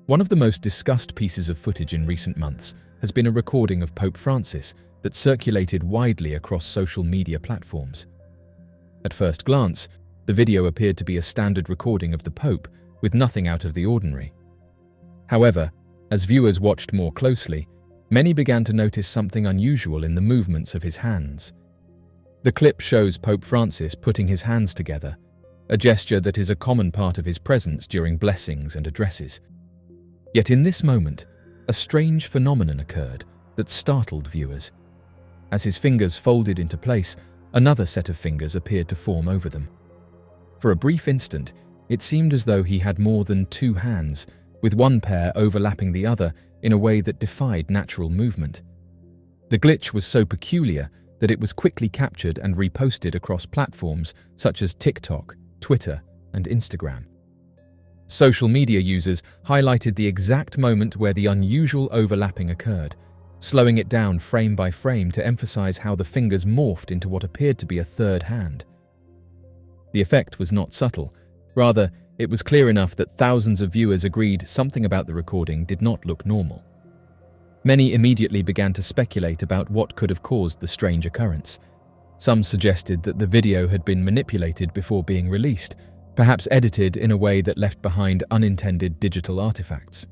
One of the most discussed pieces of footage in recent months has been a recording of Pope Francis that circulated widely across social media platforms. At first glance, the video appeared to be a standard recording of the Pope, with nothing out of the ordinary. However, as viewers watched more closely, many began to notice something unusual in the movements of his hands. The clip shows Pope Francis putting his hands together, a gesture that is a common part of his presence during blessings and addresses. Yet in this moment, a strange phenomenon occurred that startled viewers. As his fingers folded into place, another set of fingers appeared to form over them. For a brief instant, it seemed as though he had more than two hands, with one pair overlapping the other in a way that defied natural movement. The glitch was so peculiar that it was quickly captured and reposted across platforms such as TikTok, Twitter, and Instagram. Social media users highlighted the exact moment where the unusual overlapping occurred, slowing it down frame by frame to emphasize how the fingers morphed into what appeared to be a third hand. The effect was not subtle. Rather, it was clear enough that thousands of viewers agreed something about the recording did not look normal. Many immediately began to speculate about what could have caused the strange occurrence. Some suggested that the video had been manipulated before being released, perhaps edited in a way that left behind unintended digital artifacts.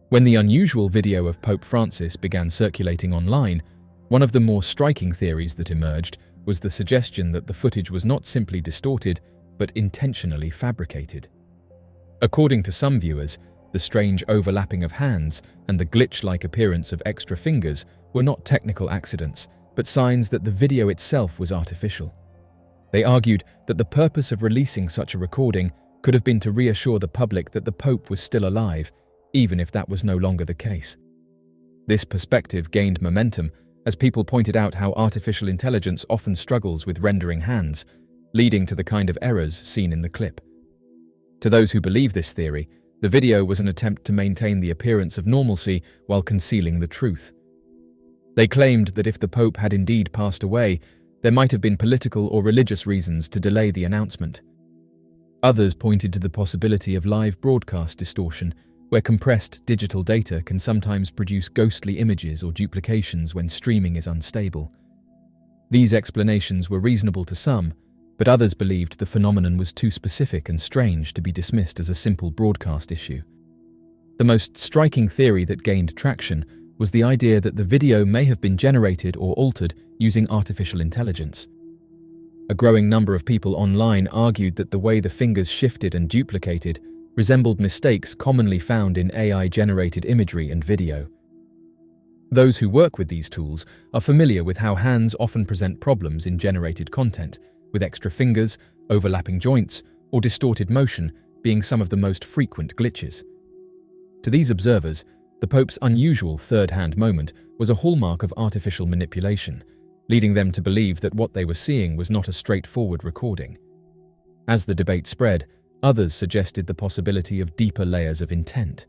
When the unusual video of Pope Francis began circulating online, one of the more striking theories that emerged was the suggestion that the footage was not simply distorted, but intentionally fabricated. According to some viewers, the strange overlapping of hands and the glitch-like appearance of extra fingers were not technical accidents, but signs that the video itself was artificial. They argued that the purpose of releasing such a recording could have been to reassure the public that the Pope was still alive, even if that was no longer the case. This perspective gained momentum as people pointed out how artificial intelligence often struggles with rendering hands, leading to the kind of errors seen in the clip. To those who believe this theory, the video was an attempt to maintain the appearance of normalcy while concealing the truth. They claimed that if the Pope had indeed passed away, there might have been political or religious reasons to delay the announcement. Others pointed to the possibility of live broadcast distortion, where compressed digital data can sometimes produce ghostly images or duplications when streaming is unstable. These explanations were reasonable to some, but others believed the phenomenon was too specific and strange to be dismissed as a simple broadcast issue. The most striking theory that gained traction was the idea that the video may have been generated or altered using artificial intelligence. A growing number of people online argued that the way the fingers shifted and duplicated resembled mistakes commonly found in AI-generated imagery and video. Those who work with these tools are familiar with how hands often present problems in generated content, with extra fingers, overlapping joints, or distorted motion being some of the most frequent glitches. To these observers, the Pope's unusual third-hand moment was a hallmark of artificial manipulation, leading them to believe that what they were seeing was not a straightforward recording. As the debate spread, others suggested the possibility of deeper layers of intent.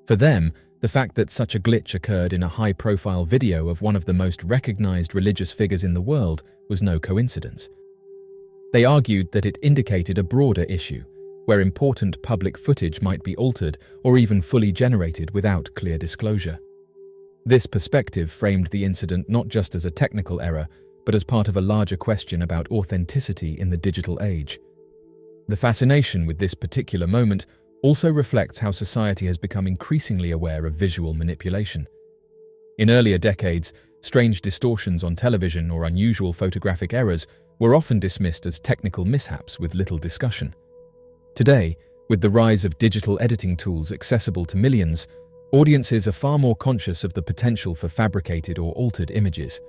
For them, the fact that such a glitch occurred in a high-profile video of one of the most recognized religious figures in the world was no coincidence. They argued that it indicated a broader issue, where important public footage might be altered or even fully generated without clear disclosure. This perspective framed the incident not just as a technical error, but as part of a larger question about authenticity in the digital age. The fascination with this particular moment also reflects how society has become increasingly aware of visual manipulation. In earlier decades, strange distortions on television or unusual photographic errors were often dismissed as technical mishaps with little discussion. Today, with the rise of digital editing tools accessible to millions, audiences are far more conscious of the potential for fabricated or altered images.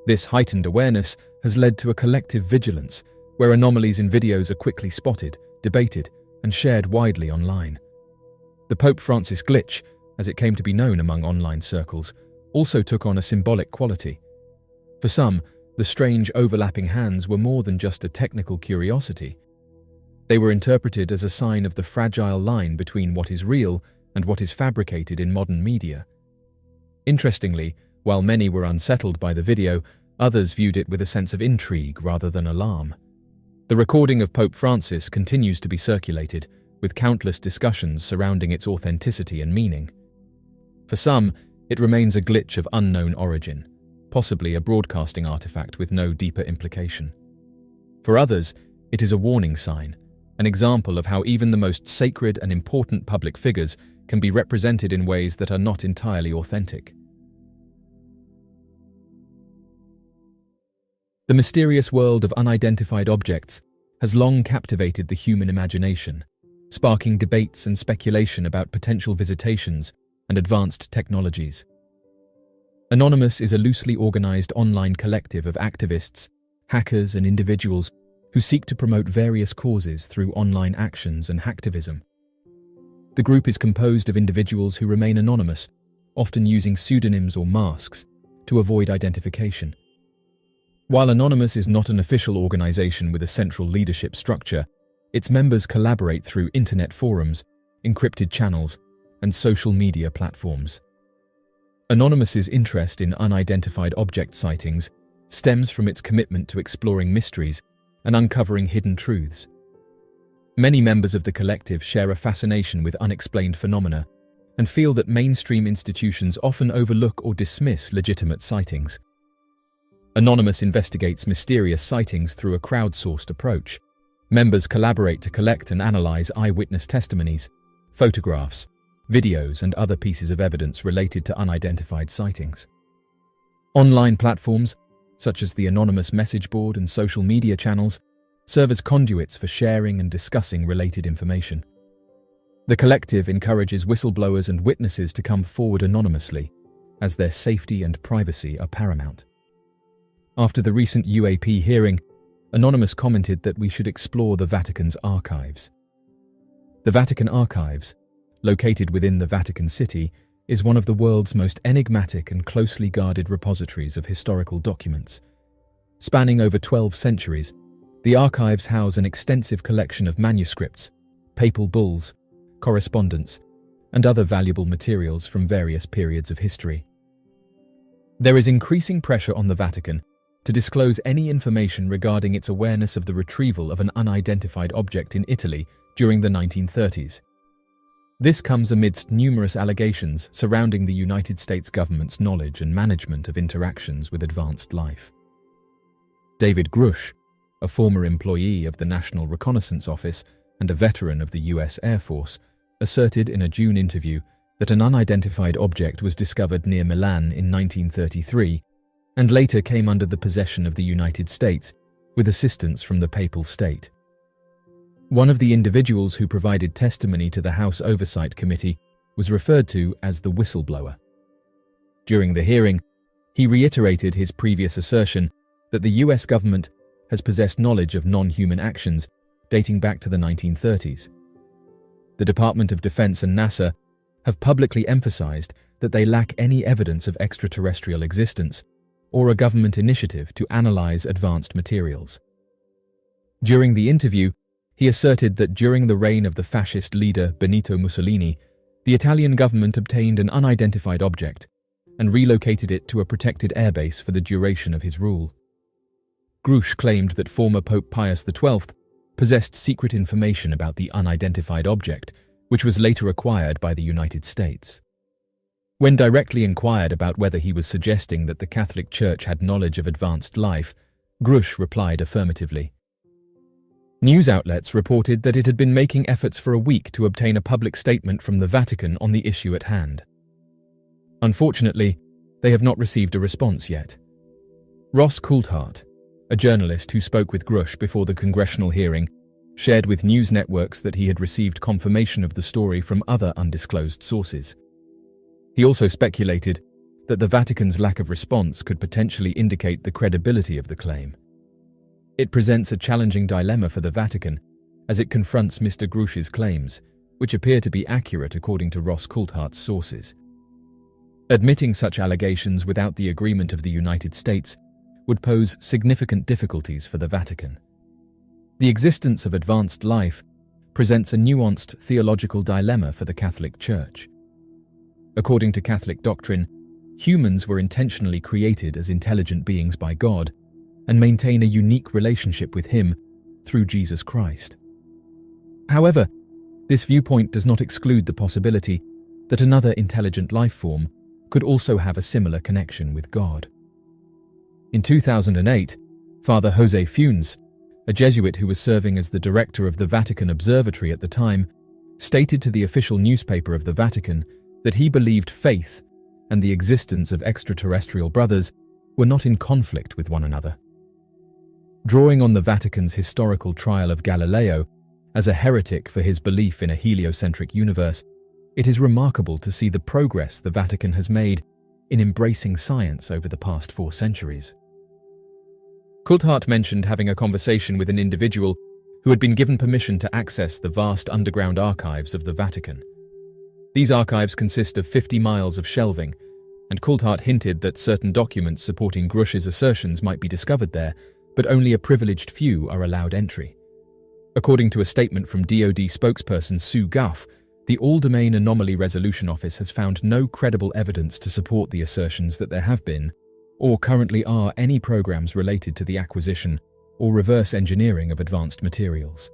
This heightened awareness has led to a collective vigilance, where anomalies in videos are quickly spotted, debated, and shared widely online. The Pope Francis glitch, as it came to be known among online circles, also took on a symbolic quality. For some, the strange overlapping hands were more than just a technical curiosity. They were interpreted as a sign of the fragile line between what is real and what is fabricated in modern media. Interestingly, while many were unsettled by the video, Others viewed it with a sense of intrigue rather than alarm. The recording of Pope Francis continues to be circulated, with countless discussions surrounding its authenticity and meaning. For some, it remains a glitch of unknown origin, possibly a broadcasting artifact with no deeper implication. For others, it is a warning sign, an example of how even the most sacred and important public figures can be represented in ways that are not entirely authentic. The mysterious world of unidentified objects has long captivated the human imagination, sparking debates and speculation about potential visitations and advanced technologies. Anonymous is a loosely organized online collective of activists, hackers, and individuals who seek to promote various causes through online actions and hacktivism. The group is composed of individuals who remain anonymous, often using pseudonyms or masks to avoid identification. While Anonymous is not an official organization with a central leadership structure, its members collaborate through internet forums, encrypted channels, and social media platforms. Anonymous's interest in unidentified object sightings stems from its commitment to exploring mysteries and uncovering hidden truths. Many members of the collective share a fascination with unexplained phenomena and feel that mainstream institutions often overlook or dismiss legitimate sightings. Anonymous investigates mysterious sightings through a crowdsourced approach. Members collaborate to collect and analyze eyewitness testimonies, photographs, videos, and other pieces of evidence related to unidentified sightings. Online platforms, such as the Anonymous message board and social media channels, serve as conduits for sharing and discussing related information. The collective encourages whistleblowers and witnesses to come forward anonymously, as their safety and privacy are paramount. After the recent UAP hearing, Anonymous commented that we should explore the Vatican's archives. The Vatican Archives, located within the Vatican City, is one of the world's most enigmatic and closely guarded repositories of historical documents. Spanning over 12 centuries, the archives house an extensive collection of manuscripts, papal bulls, correspondence, and other valuable materials from various periods of history. There is increasing pressure on the Vatican to disclose any information regarding its awareness of the retrieval of an unidentified object in Italy during the 1930s. This comes amidst numerous allegations surrounding the United States government's knowledge and management of interactions with advanced life. David Grush, a former employee of the National Reconnaissance Office and a veteran of the US Air Force, asserted in a June interview that an unidentified object was discovered near Milan in 1933 and later came under the possession of the United States with assistance from the Papal State. One of the individuals who provided testimony to the House Oversight Committee was referred to as the whistleblower. During the hearing, he reiterated his previous assertion that the US government has possessed knowledge of non-human actions dating back to the 1930s. The Department of Defense and NASA have publicly emphasized that they lack any evidence of extraterrestrial existence or a government initiative to analyze advanced materials. During the interview, he asserted that during the reign of the fascist leader Benito Mussolini, the Italian government obtained an unidentified object and relocated it to a protected airbase for the duration of his rule. Grush claimed that former Pope Pius XII possessed secret information about the unidentified object, which was later acquired by the United States. When directly inquired about whether he was suggesting that the Catholic Church had knowledge of advanced life, Grush replied affirmatively. News outlets reported that it had been making efforts for a week to obtain a public statement from the Vatican on the issue at hand. Unfortunately, they have not received a response yet. Ross Coulthart, a journalist who spoke with Grush before the congressional hearing, shared with news networks that he had received confirmation of the story from other undisclosed sources. He also speculated that the Vatican's lack of response could potentially indicate the credibility of the claim. It presents a challenging dilemma for the Vatican as it confronts Mr. Grush's claims, which appear to be accurate according to Ross Coulthart's sources. Admitting such allegations without the agreement of the United States would pose significant difficulties for the Vatican. The existence of advanced life presents a nuanced theological dilemma for the Catholic Church. According to Catholic doctrine, humans were intentionally created as intelligent beings by God and maintain a unique relationship with Him through Jesus Christ. However, this viewpoint does not exclude the possibility that another intelligent life form could also have a similar connection with God. In 2008, Father José Funes, a Jesuit who was serving as the director of the Vatican Observatory at the time, stated to the official newspaper of the Vatican that he believed faith and the existence of extraterrestrial brothers were not in conflict with one another. Drawing on the Vatican's historical trial of Galileo as a heretic for his belief in a heliocentric universe, it is remarkable to see the progress the Vatican has made in embracing science over the past 4 centuries. Coulthard mentioned having a conversation with an individual who had been given permission to access the vast underground archives of the Vatican. These archives consist of 50 miles of shelving, and Coulthard hinted that certain documents supporting Grusch's assertions might be discovered there, but only a privileged few are allowed entry. According to a statement from DoD spokesperson Sue Guff, the All-Domain Anomaly Resolution Office has found no credible evidence to support the assertions that there have been, or currently are, any programs related to the acquisition or reverse engineering of advanced materials.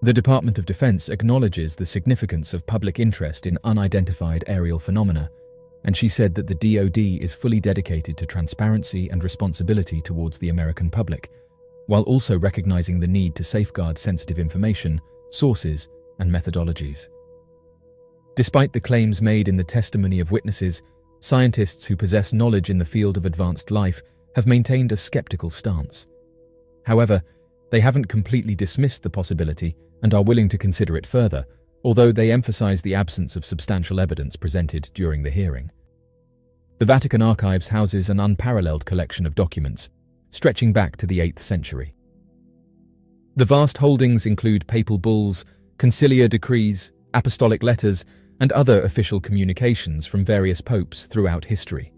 The Department of Defense acknowledges the significance of public interest in unidentified aerial phenomena, and she said that the DoD is fully dedicated to transparency and responsibility towards the American public, while also recognizing the need to safeguard sensitive information, sources, and methodologies. Despite the claims made in the testimony of witnesses, scientists who possess knowledge in the field of advanced life have maintained a skeptical stance. However, they haven't completely dismissed the possibility and are willing to consider it further, although they emphasize the absence of substantial evidence presented during the hearing. The Vatican Archives houses an unparalleled collection of documents, stretching back to the 8th century. The vast holdings include papal bulls, conciliar decrees, apostolic letters, and other official communications from various popes throughout history.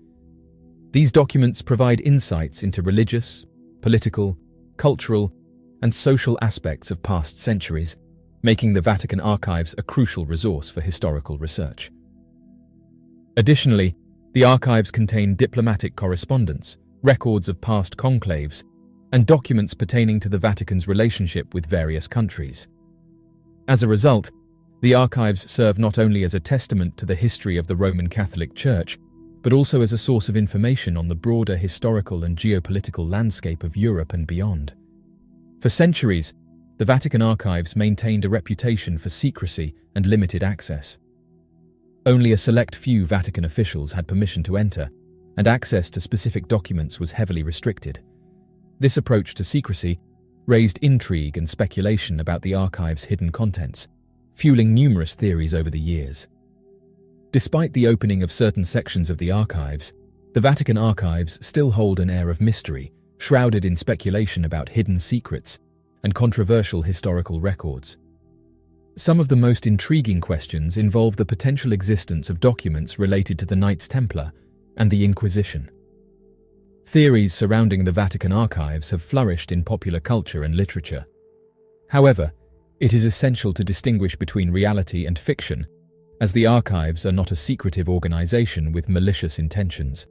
These documents provide insights into religious, political, cultural, and social aspects of past centuries, making the Vatican Archives a crucial resource for historical research. Additionally, the archives contain diplomatic correspondence, records of past conclaves, and documents pertaining to the Vatican's relationship with various countries. As a result, the archives serve not only as a testament to the history of the Roman Catholic Church, but also as a source of information on the broader historical and geopolitical landscape of Europe and beyond. For centuries, the Vatican Archives maintained a reputation for secrecy and limited access. Only a select few Vatican officials had permission to enter, and access to specific documents was heavily restricted. This approach to secrecy raised intrigue and speculation about the archive's hidden contents, fueling numerous theories over the years. Despite the opening of certain sections of the archives, the Vatican Archives still hold an air of mystery, shrouded in speculation about hidden secrets and controversial historical records. Some of the most intriguing questions involve the potential existence of documents related to the Knights Templar and the Inquisition. Theories surrounding the Vatican Archives have flourished in popular culture and literature. However, it is essential to distinguish between reality and fiction, as the archives are not a secretive organization with malicious intentions.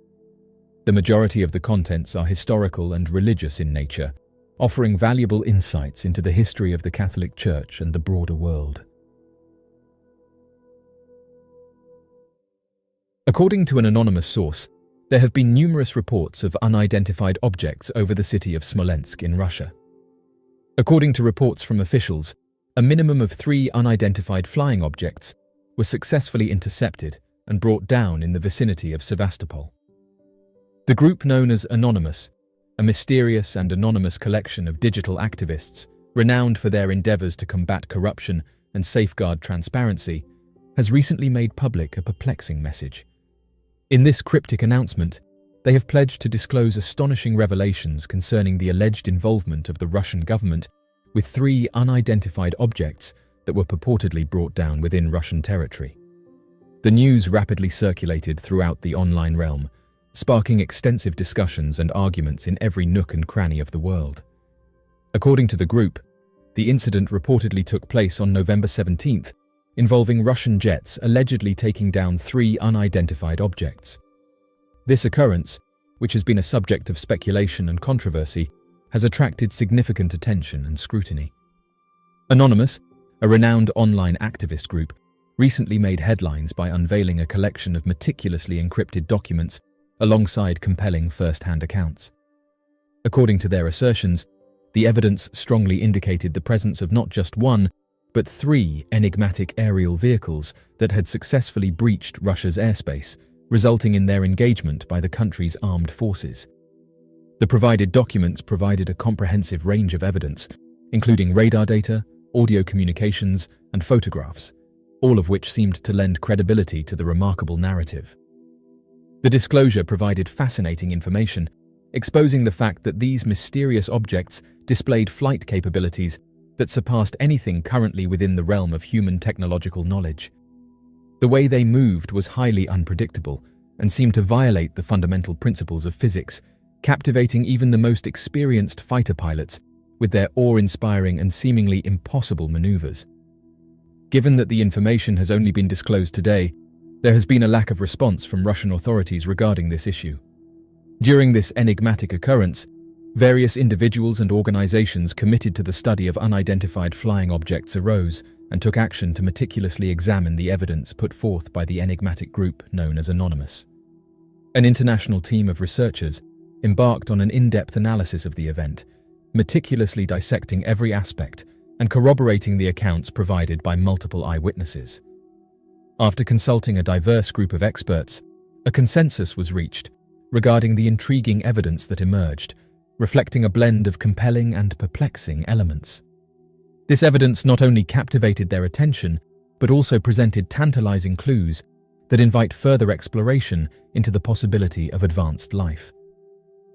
The majority of the contents are historical and religious in nature, offering valuable insights into the history of the Catholic Church and the broader world. According to an anonymous source, there have been numerous reports of unidentified objects over the city of Smolensk in Russia. According to reports from officials, a minimum of 3 unidentified flying objects were successfully intercepted and brought down in the vicinity of Sevastopol. The group known as Anonymous, a mysterious and anonymous collection of digital activists renowned for their endeavors to combat corruption and safeguard transparency, has recently made public a perplexing message. In this cryptic announcement, they have pledged to disclose astonishing revelations concerning the alleged involvement of the Russian government with 3 unidentified objects that were purportedly brought down within Russian territory. The news rapidly circulated throughout the online realm, sparking extensive discussions and arguments in every nook and cranny of the world. According to the group, the incident reportedly took place on November 17th, involving Russian jets allegedly taking down 3 unidentified objects. This occurrence, which has been a subject of speculation and controversy, has attracted significant attention and scrutiny. Anonymous, a renowned online activist group, recently made headlines by unveiling a collection of meticulously encrypted documents alongside compelling first-hand accounts. According to their assertions, the evidence strongly indicated the presence of not just one, but 3 enigmatic aerial vehicles that had successfully breached Russia's airspace, resulting in their engagement by the country's armed forces. The provided documents provided a comprehensive range of evidence, including radar data, audio communications, and photographs, all of which seemed to lend credibility to the remarkable narrative. The disclosure provided fascinating information, exposing the fact that these mysterious objects displayed flight capabilities that surpassed anything currently within the realm of human technological knowledge. The way they moved was highly unpredictable and seemed to violate the fundamental principles of physics, captivating even the most experienced fighter pilots with their awe-inspiring and seemingly impossible maneuvers. Given that the information has only been disclosed today, there has been a lack of response from Russian authorities regarding this issue. During this enigmatic occurrence, various individuals and organizations committed to the study of unidentified flying objects arose and took action to meticulously examine the evidence put forth by the enigmatic group known as Anonymous. An international team of researchers embarked on an in-depth analysis of the event, meticulously dissecting every aspect and corroborating the accounts provided by multiple eyewitnesses. After consulting a diverse group of experts, a consensus was reached regarding the intriguing evidence that emerged, reflecting a blend of compelling and perplexing elements. This evidence not only captivated their attention, but also presented tantalizing clues that invite further exploration into the possibility of advanced life.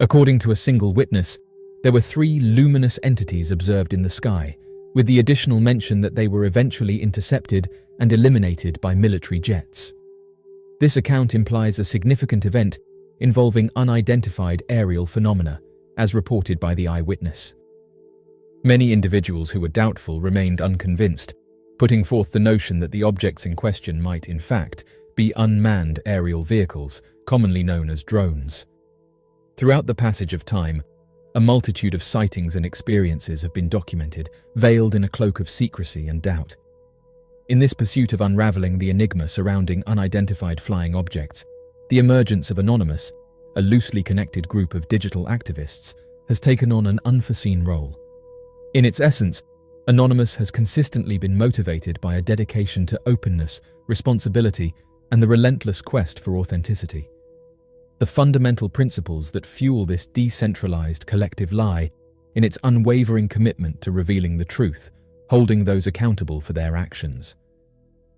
According to a single witness, there were 3 luminous entities observed in the sky, with the additional mention that they were eventually intercepted and eliminated by military jets. This account implies a significant event involving unidentified aerial phenomena, as reported by the eyewitness. Many individuals who were doubtful remained unconvinced, putting forth the notion that the objects in question might, in fact, be unmanned aerial vehicles, commonly known as drones. Throughout the passage of time, a multitude of sightings and experiences have been documented, veiled in a cloak of secrecy and doubt. In this pursuit of unraveling the enigma surrounding unidentified flying objects, the emergence of Anonymous, a loosely connected group of digital activists, has taken on an unforeseen role. In its essence, Anonymous has consistently been motivated by a dedication to openness, responsibility, and the relentless quest for authenticity. The fundamental principles that fuel this decentralized collective lie in its unwavering commitment to revealing the truth, holding those accountable for their actions.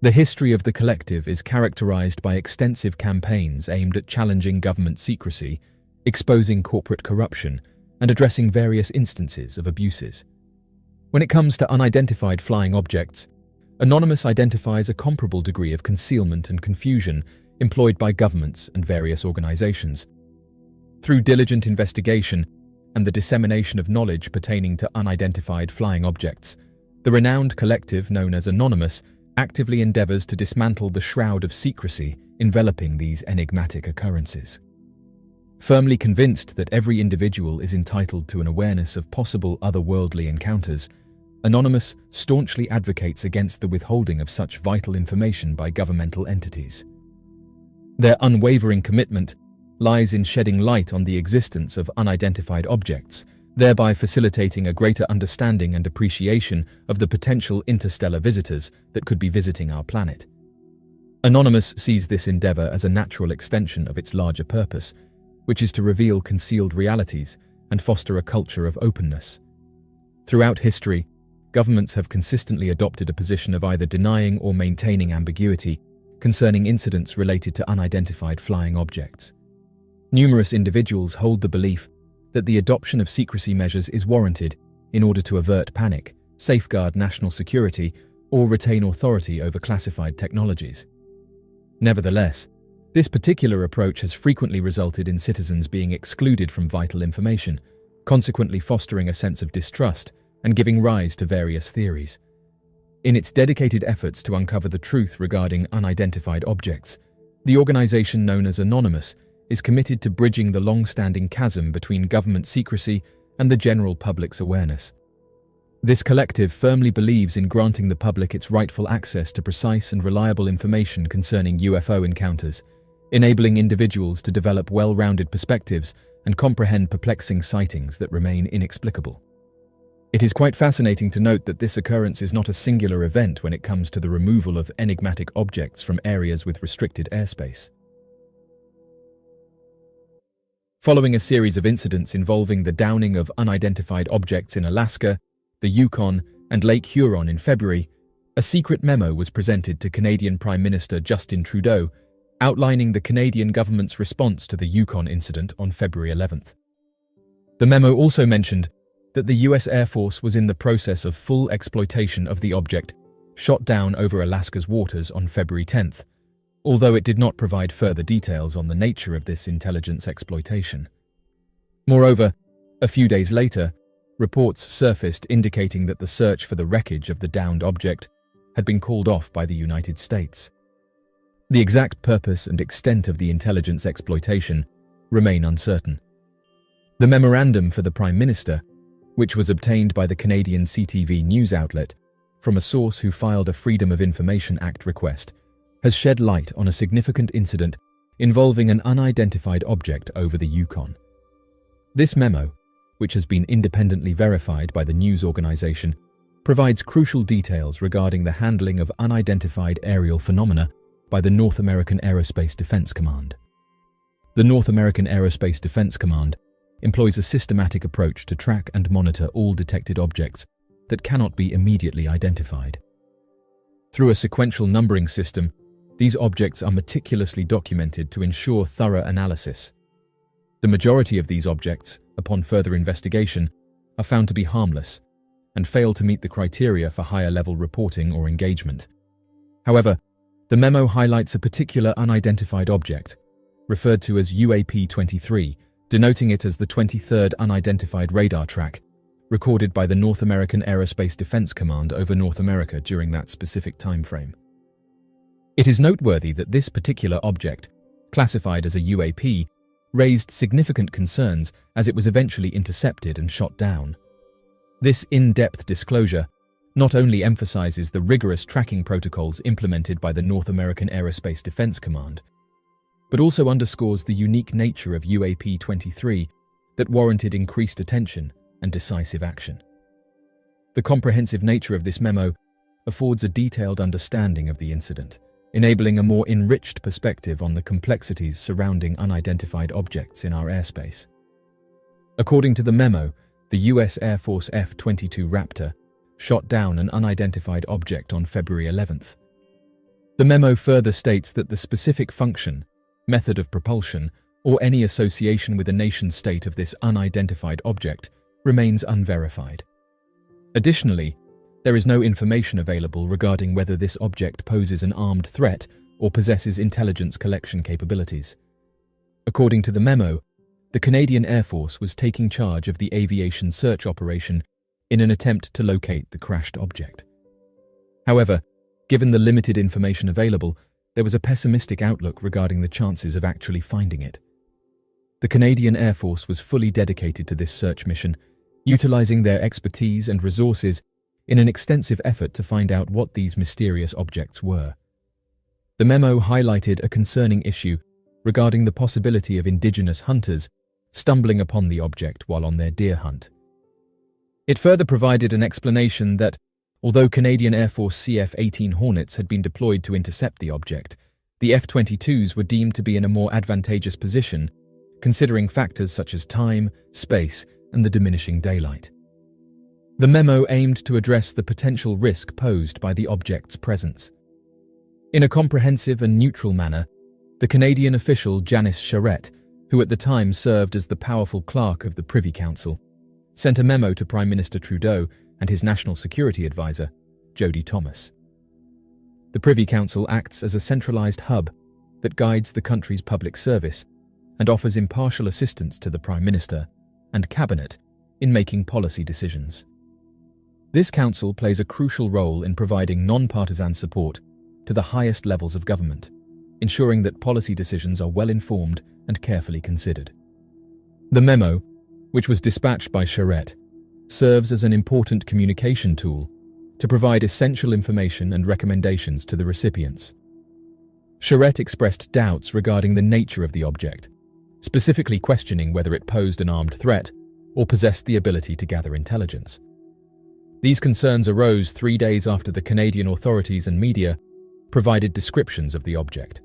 The history of the collective is characterized by extensive campaigns aimed at challenging government secrecy, exposing corporate corruption, and addressing various instances of abuses. When it comes to unidentified flying objects, Anonymous identifies a comparable degree of concealment and confusion employed by governments and various organizations. Through diligent investigation and the dissemination of knowledge pertaining to unidentified flying objects, the renowned collective known as Anonymous actively endeavors to dismantle the shroud of secrecy enveloping these enigmatic occurrences. Firmly convinced that every individual is entitled to an awareness of possible otherworldly encounters, Anonymous staunchly advocates against the withholding of such vital information by governmental entities. Their unwavering commitment lies in shedding light on the existence of unidentified objects, thereby facilitating a greater understanding and appreciation of the potential interstellar visitors that could be visiting our planet. Anonymous sees this endeavor as a natural extension of its larger purpose, which is to reveal concealed realities and foster a culture of openness. Throughout history, governments have consistently adopted a position of either denying or maintaining ambiguity concerning incidents related to unidentified flying objects. Numerous individuals hold the belief that the adoption of secrecy measures is warranted in order to avert panic, safeguard national security, or retain authority over classified technologies. Nevertheless, this particular approach has frequently resulted in citizens being excluded from vital information, consequently fostering a sense of distrust and giving rise to various theories. In its dedicated efforts to uncover the truth regarding unidentified objects, the organization known as Anonymous is committed to bridging the long-standing chasm between government secrecy and the general public's awareness. This collective firmly believes in granting the public its rightful access to precise and reliable information concerning UFO encounters, enabling individuals to develop well-rounded perspectives and comprehend perplexing sightings that remain inexplicable. It is quite fascinating to note that this occurrence is not a singular event when it comes to the removal of enigmatic objects from areas with restricted airspace. Following a series of incidents involving the downing of unidentified objects in Alaska, the Yukon, and Lake Huron in February, a secret memo was presented to Canadian Prime Minister Justin Trudeau, outlining the Canadian government's response to the Yukon incident on February 11th. The memo also mentioned that the US Air Force was in the process of full exploitation of the object shot down over Alaska's waters on February 10th, although it did not provide further details on the nature of this intelligence exploitation. Moreover, a few days later, reports surfaced indicating that the search for the wreckage of the downed object had been called off by the United States. The exact purpose and extent of the intelligence exploitation remain uncertain. The memorandum for the Prime Minister, which was obtained by the Canadian CTV news outlet from a source who filed a Freedom of Information Act request, has shed light on a significant incident involving an unidentified object over the Yukon. This memo, which has been independently verified by the news organization, provides crucial details regarding the handling of unidentified aerial phenomena by the North American Aerospace Defense Command. The North American Aerospace Defense Command employs a systematic approach to track and monitor all detected objects that cannot be immediately identified. Through a sequential numbering system, these objects are meticulously documented to ensure thorough analysis. The majority of these objects, upon further investigation, are found to be harmless and fail to meet the criteria for higher-level reporting or engagement. However, the memo highlights a particular unidentified object, referred to as UAP-23, denoting it as the 23rd unidentified radar track, recorded by the North American Aerospace Defense Command over North America during that specific time frame. It is noteworthy that this particular object, classified as a UAP, raised significant concerns as it was eventually intercepted and shot down. This in-depth disclosure not only emphasizes the rigorous tracking protocols implemented by the North American Aerospace Defense Command, but also underscores the unique nature of UAP-23 that warranted increased attention and decisive action. The comprehensive nature of this memo affords a detailed understanding of the incident, enabling a more enriched perspective on the complexities surrounding unidentified objects in our airspace. According to the memo, the US Air Force F-22 Raptor shot down an unidentified object on February 11th. The memo further states that the specific function, method of propulsion, or any association with a nation-state of this unidentified object remains unverified. Additionally, there is no information available regarding whether this object poses an armed threat or possesses intelligence collection capabilities. According to the memo, the Canadian Air Force was taking charge of the aviation search operation in an attempt to locate the crashed object. However, given the limited information available, there was a pessimistic outlook regarding the chances of actually finding it. The Canadian Air Force was fully dedicated to this search mission, utilizing their expertise and resources in an extensive effort to find out what these mysterious objects were. The memo highlighted a concerning issue regarding the possibility of indigenous hunters stumbling upon the object while on their deer hunt. It further provided an explanation that, although Canadian Air Force CF-18 Hornets had been deployed to intercept the object, the F-22s were deemed to be in a more advantageous position, considering factors such as time, space, and the diminishing daylight. The memo aimed to address the potential risk posed by the object's presence. In a comprehensive and neutral manner, the Canadian official Janice Charette, who at the time served as the powerful clerk of the Privy Council, sent a memo to Prime Minister Trudeau and his National Security Advisor, Jody Thomas. The Privy Council acts as a centralized hub that guides the country's public service and offers impartial assistance to the Prime Minister and Cabinet in making policy decisions. This council plays a crucial role in providing non-partisan support to the highest levels of government, ensuring that policy decisions are well-informed and carefully considered. The memo, which was dispatched by Charette, serves as an important communication tool to provide essential information and recommendations to the recipients. Charette expressed doubts regarding the nature of the object, specifically questioning whether it posed an armed threat or possessed the ability to gather intelligence. These concerns arose 3 days after the Canadian authorities and media provided descriptions of the object.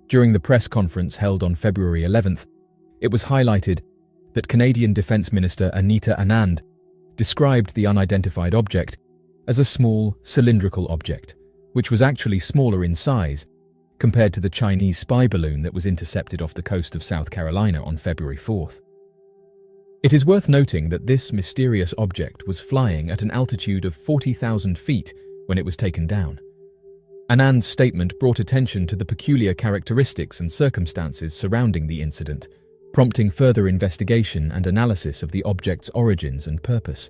During the press conference held on February 11th, it was highlighted that Canadian Defence Minister Anita Anand described the unidentified object as a small, cylindrical object, which was actually smaller in size compared to the Chinese spy balloon that was intercepted off the coast of South Carolina on February 4th. It is worth noting that this mysterious object was flying at an altitude of 40,000 feet when it was taken down. Anand's statement brought attention to the peculiar characteristics and circumstances surrounding the incident, prompting further investigation and analysis of the object's origins and purpose.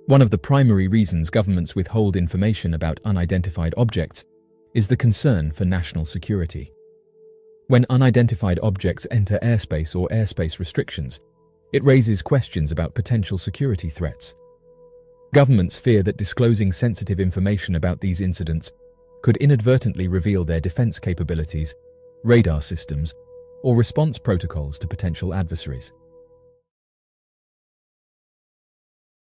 One of the primary reasons governments withhold information about unidentified objects is the concern for national security. When unidentified objects enter airspace or airspace restrictions, it raises questions about potential security threats. Governments fear that disclosing sensitive information about these incidents could inadvertently reveal their defense capabilities, radar systems, or response protocols to potential adversaries.